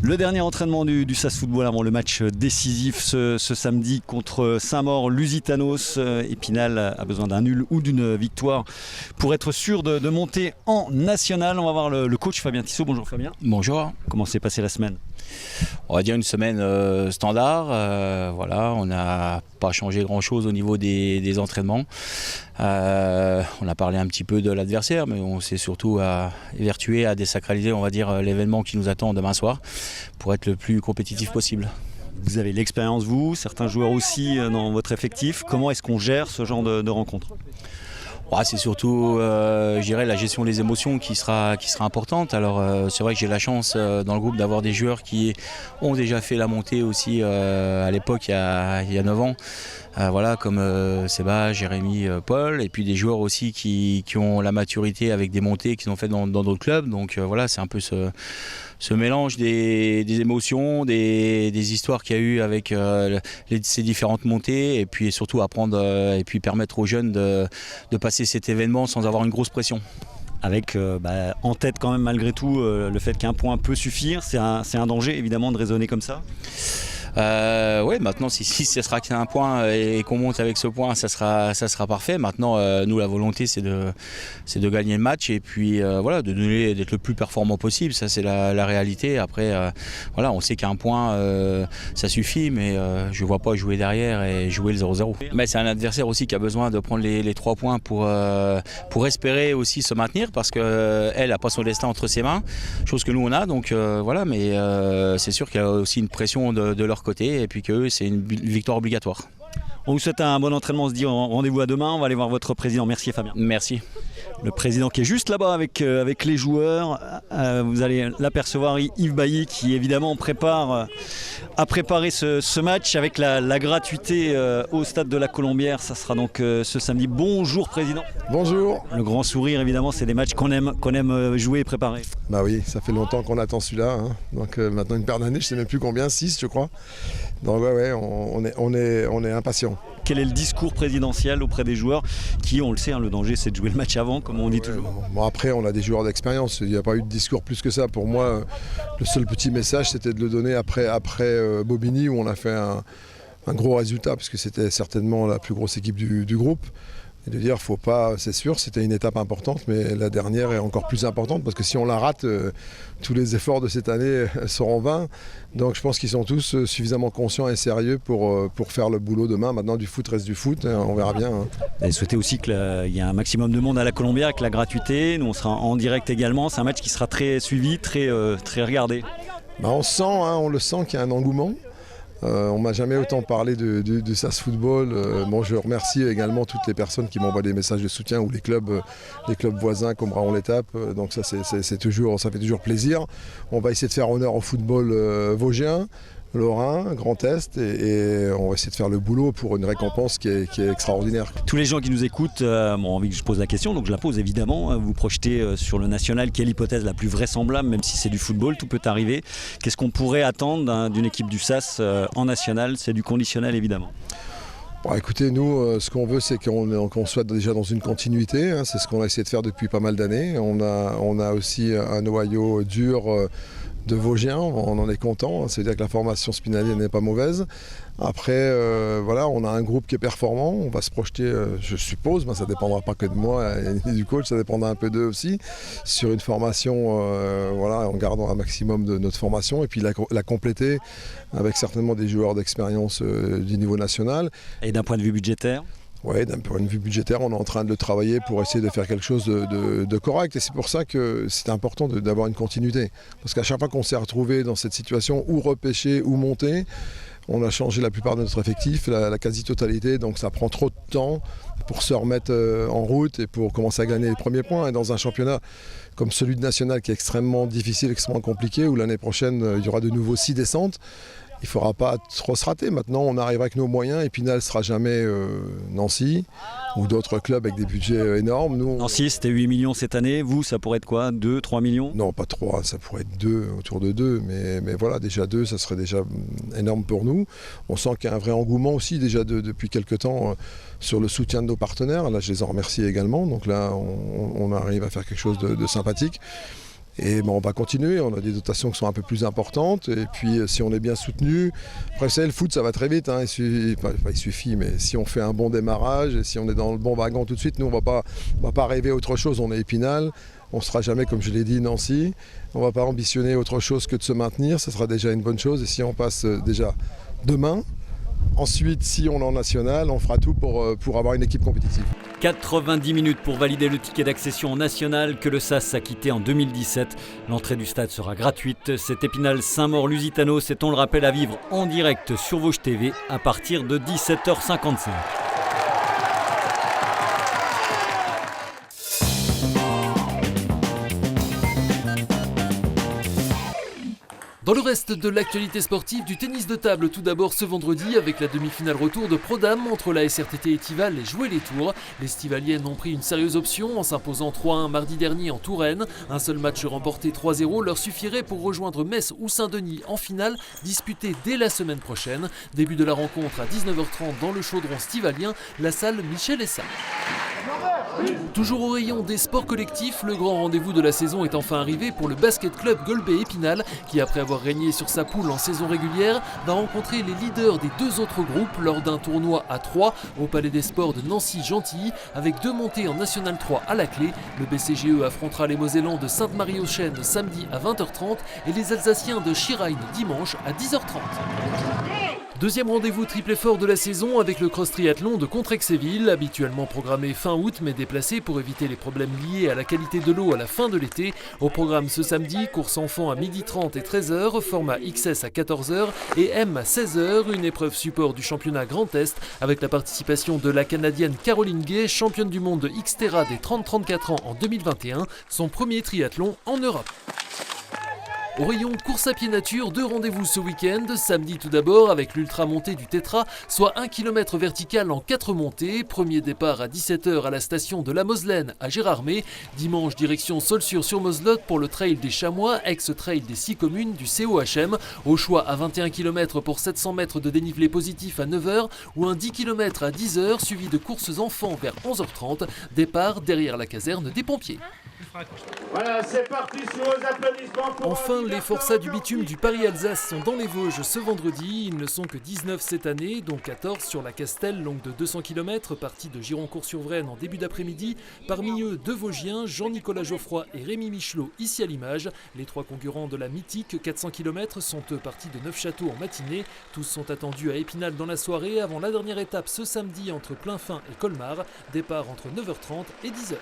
Le dernier entraînement du SAS Football avant le match décisif ce samedi contre Saint-Maur. Lusitanos. Épinal a besoin d'un nul ou d'une victoire pour être sûr de monter en national. On va voir le coach Fabien Tissot. Bonjour Fabien. Bonjour. Comment s'est passée la semaine ? On va dire une semaine standard. Voilà, on n'a pas changé grand-chose au niveau des entraînements. On a parlé un petit peu de l'adversaire, mais on s'est surtout évertué à désacraliser, on va dire, l'événement qui nous attend demain soir pour être le plus compétitif possible. Vous avez l'expérience, vous, certains joueurs aussi dans votre effectif. Comment est-ce qu'on gère ce genre de rencontre ? C'est surtout, je dirais, la gestion des émotions qui sera importante. Alors, c'est vrai que j'ai la chance dans le groupe d'avoir des joueurs qui ont déjà fait la montée aussi à l'époque, il y a 9 ans. Voilà, comme Séba, Jérémy, Paul, et puis des joueurs aussi qui ont la maturité avec des montées qu'ils ont fait dans d'autres clubs. Donc voilà, c'est un peu ce mélange des émotions, des histoires qu'il y a eu avec ces différentes montées, et puis surtout apprendre et puis permettre aux jeunes de passer cet événement sans avoir une grosse pression. Avec en tête quand même malgré tout le fait qu'un point peut suffire, c'est un danger évidemment de raisonner comme ça. Oui, maintenant si ce sera qu'un point et qu'on monte avec ce point, ça sera parfait. Maintenant, nous, la volonté, c'est de gagner le match et puis voilà, d'être le plus performant possible. Ça, c'est la réalité. Après, voilà, on sait qu'un point, ça suffit, mais je ne vois pas jouer derrière et jouer le 0-0. Mais c'est un adversaire aussi qui a besoin de prendre les 3 points pour espérer aussi se maintenir, parce qu'elle n'a pas son destin entre ses mains, chose que nous on a. Donc voilà, mais c'est sûr qu'il y a aussi une pression de leur côté, et puis que c'est une victoire obligatoire. On vous souhaite un bon entraînement, on se dit rendez-vous à demain. On va aller voir votre président. Merci Fabien. Merci. Le président qui est juste là-bas avec les joueurs. Vous allez l'apercevoir, Yves Bailly, qui évidemment a préparé ce match avec la gratuité au stade de la Colombière. Ça sera donc ce samedi. Bonjour président. Bonjour. Le grand sourire, évidemment, c'est des matchs qu'on aime jouer et préparer. Bah oui, ça fait longtemps qu'on attend celui-là. Hein. Donc maintenant une paire d'années, je ne sais même plus combien, 6 je crois. Donc ouais, on est impatients. Quel est le discours présidentiel auprès des joueurs qui, on le sait, le danger c'est de jouer le match avant, comme on dit toujours. Bon, après, on a des joueurs d'expérience. Il n'y a pas eu de discours plus que ça. Pour moi, le seul petit message, c'était de le donner après Bobigny, où on a fait un gros résultat, parce que c'était certainement la plus grosse équipe du groupe. Et de dire, faut pas, c'est sûr, c'était une étape importante, mais la dernière est encore plus importante, parce que si on la rate, tous les efforts de cette année seront vains. Donc je pense qu'ils sont tous suffisamment conscients et sérieux pour faire le boulot demain. Maintenant, du foot reste du foot, on verra bien. Hein. Et souhaitez aussi qu'il y ait un maximum de monde à la Colombière avec la gratuité. Nous, on sera en direct également. C'est un match qui sera très suivi, très regardé. On le sent qu'il y a un engouement. On ne m'a jamais autant parlé du SAS Football. Je remercie également toutes les personnes qui m'envoient des messages de soutien, ou les clubs voisins comme Raon-l'Étape. Donc ça, ça fait toujours plaisir. On va essayer de faire honneur au football vosgien, lorrain, Grand Est, et on va essayer de faire le boulot pour une récompense qui est extraordinaire. Tous les gens qui nous écoutent ont envie que je pose la question, donc je la pose évidemment. Vous projetez sur le national, quelle est l'hypothèse la plus vraisemblable, même si c'est du football, tout peut arriver. Qu'est-ce qu'on pourrait attendre d'une équipe du SAS en national ? C'est du conditionnel évidemment. Bon, écoutez, nous, ce qu'on veut, c'est qu'on soit déjà dans une continuité. Hein, c'est ce qu'on a essayé de faire depuis pas mal d'années. On a aussi un noyau dur de Vosgiens, on en est content, c'est-à-dire que la formation Spinalier n'est pas mauvaise. Après, on a un groupe qui est performant, on va se projeter, je suppose, mais ça ne dépendra pas que de moi et du coach, ça dépendra un peu d'eux aussi, sur une formation, en gardant un maximum de notre formation, et puis la compléter avec certainement des joueurs d'expérience du niveau national. Et d'un point de vue budgétaire ? Oui, d'un point de vue budgétaire, on est en train de le travailler pour essayer de faire quelque chose de correct. Et c'est pour ça que c'est important d'avoir une continuité. Parce qu'à chaque fois qu'on s'est retrouvé dans cette situation, ou repêché ou monté, on a changé la plupart de notre effectif, la quasi-totalité. Donc ça prend trop de temps pour se remettre en route et pour commencer à gagner les premiers points. Et dans un championnat comme celui de National, qui est extrêmement difficile, extrêmement compliqué, où l'année prochaine, il y aura de nouveau 6 descentes, il ne faudra pas trop se rater. Maintenant, on arrive avec nos moyens. Épinal ne sera jamais Nancy ou d'autres clubs avec des budgets énormes. Nous, Nancy, c'était 8 millions cette année. Vous, ça pourrait être quoi ? 2, 3 millions ? Non, pas 3, ça pourrait être 2, autour de 2. Mais voilà, déjà 2, ça serait déjà énorme pour nous. On sent qu'il y a un vrai engouement aussi, déjà depuis quelques temps, sur le soutien de nos partenaires. Là, je les en remercie également. Donc là, on arrive à faire quelque chose de sympathique. Et on va continuer, on a des dotations qui sont un peu plus importantes. Et puis si on est bien soutenu, après vous savez, le foot ça va très vite, hein. Il suffit, mais si on fait un bon démarrage et si on est dans le bon wagon tout de suite, nous on va pas rêver autre chose, on est Épinal. On ne sera jamais, comme je l'ai dit, Nancy. On ne va pas ambitionner autre chose que de se maintenir. Ce sera déjà une bonne chose. Et si on passe déjà demain, ensuite, si on est en national, on fera tout pour avoir une équipe compétitive. 90 minutes pour valider le ticket d'accession en national que le SAS a quitté en 2017. L'entrée du stade sera gratuite. C'est Épinal Saint-Maur-Lusitano, c'est on le rappelle à vivre en direct sur Vosges TV à partir de 17h55. Dans le reste de l'actualité sportive, du tennis de table tout d'abord ce vendredi avec la demi-finale retour de Pro-Dames entre la SRTT Estival et Jouer les Tours. Les Stivaliennes ont pris une sérieuse option en s'imposant 3-1 mardi dernier en Touraine. Un seul match remporté 3-0 leur suffirait pour rejoindre Metz ou Saint-Denis en finale, disputée dès la semaine prochaine. Début de la rencontre à 19h30 dans le chaudron stivalien, la salle Michel Essa. Toujours au rayon des sports collectifs, le grand rendez-vous de la saison est enfin arrivé pour le basket club Golbet Épinal qui, après avoir régné sur sa poule en saison régulière, va rencontrer les leaders des deux autres groupes lors d'un tournoi à 3 au Palais des Sports de Nancy-Gentilly avec 2 montées en National 3 à la clé. Le BCGE affrontera les Mosellans de Sainte-Marie-aux-Chênes samedi à 20h30 et les Alsaciens de Chiragne dimanche à 10h30. Deuxième rendez-vous triple effort de la saison avec le cross triathlon de Contrexéville, habituellement programmé fin août mais déplacé pour éviter les problèmes liés à la qualité de l'eau à la fin de l'été. Au programme ce samedi, course enfant à 12h30 et 13h, format XS à 14h et M à 16h, une épreuve support du championnat Grand Est avec la participation de la Canadienne Caroline Gay, championne du monde de Xterra des 30-34 ans en 2021, son premier triathlon en Europe. Au rayon course à pied nature, 2 rendez-vous ce week-end. Samedi tout d'abord avec l'ultra montée du Tétra, soit 1 km vertical en 4 montées. Premier départ à 17h à la station de la Moselaine à Gérardmer. Dimanche direction Saulsures-sur-Moselotte pour le trail des Chamois, ex-trail des 6 communes du COHM. Au choix à 21 km pour 700 mètres de dénivelé positif à 9h ou un 10 km à 10h suivi de courses enfants vers 11h30. Départ derrière la caserne des pompiers. Voilà, c'est parti sur vos applaudissements. Enfin, les forçats du bitume du Paris-Alsace sont dans les Vosges ce vendredi. Ils ne sont que 19 cette année, dont 14 sur la Castelle, longue de 200 km, partie de Gironcourt-sur-Vraine en début d'après-midi. Parmi eux, 2 Vosgiens, Jean-Nicolas Geoffroy et Rémi Michelot, ici à l'image. Les 3 concurrents de la mythique 400 km sont eux partis de Neufchâteau en matinée. Tous sont attendus à Épinal dans la soirée avant la dernière étape ce samedi entre Plainfin et Colmar. Départ entre 9h30 et 10h.